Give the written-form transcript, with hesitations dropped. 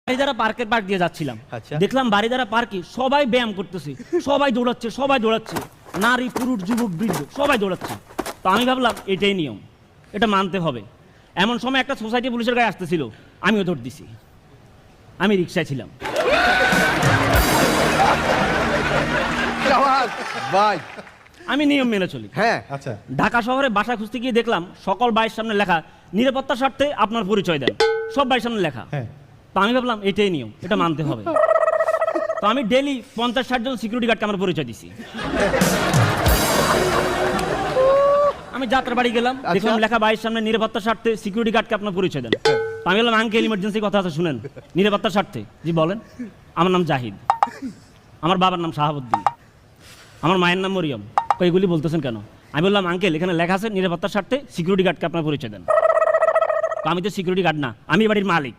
বাড়িধারা পার্কের পার্ক দিয়ে যাচ্ছিলাম, আচ্ছা। দেখলাম বাড়িধারা পার্কে সবাই ব্যায়াম করতেছে, সবাই দৌড়াচ্ছে, নারী পুরুষ যুবক বৃদ্ধ সবাই দৌড়াচ্ছে। তো আমি ভাবলাম এটাই নিয়ম, এটা মানতে হবে। এমন সময় একটা সোসাইটি পুলিশের গায়ে আসতেছিল, আমিও দৌড় দিছি। আমি রিক্সায় ছিলাম। ভাই আমি নিয়ম মেনে চলি। হ্যাঁ আচ্ছা, ঢাকা শহরে বাসা খুঁজতে গিয়ে দেখলাম সকল বাড়ির সামনে লেখা নিরাপত্তার স্বার্থে আপনার পরিচয় দেন, সব বাড়ির সামনে লেখা। হ্যাঁ। তো আমি ভাবলাম এটাই নিয়ম, এটা মানতে হবে। তো আমি ডেলি 50-60 জন সিকিউরিটি গার্ডকে আমার পরিচয় দিছি। আমি যাত্রা বাড়ি গেলাম, দেখলাম লেখা বাড়ির সামনে নিরাপত্তার স্বার্থে সিকিউরিটি গার্ডকে আপনার পরিচয় দেন। তো আমি বললাম আঙ্কেল ইমার্জেন্সি কথা আছে শুনেন, নিরাপত্তার স্বার্থে। জি বলেন। আমার নাম জাহিদ, আমার বাবার নাম শাহাবুদ্দিন, আমার মায়ের নাম মরিয়ম। তো এগুলি বলতেছেন কেন? আমি বললাম আঙ্কেল এখানে লেখা আছে নিরাপত্তার স্বার্থে সিকিউরিটি গার্ডকে আপনার পরিচয় দেন। তো আমি তো সিকিউরিটি গার্ড না, আমি বাড়ির মালিক।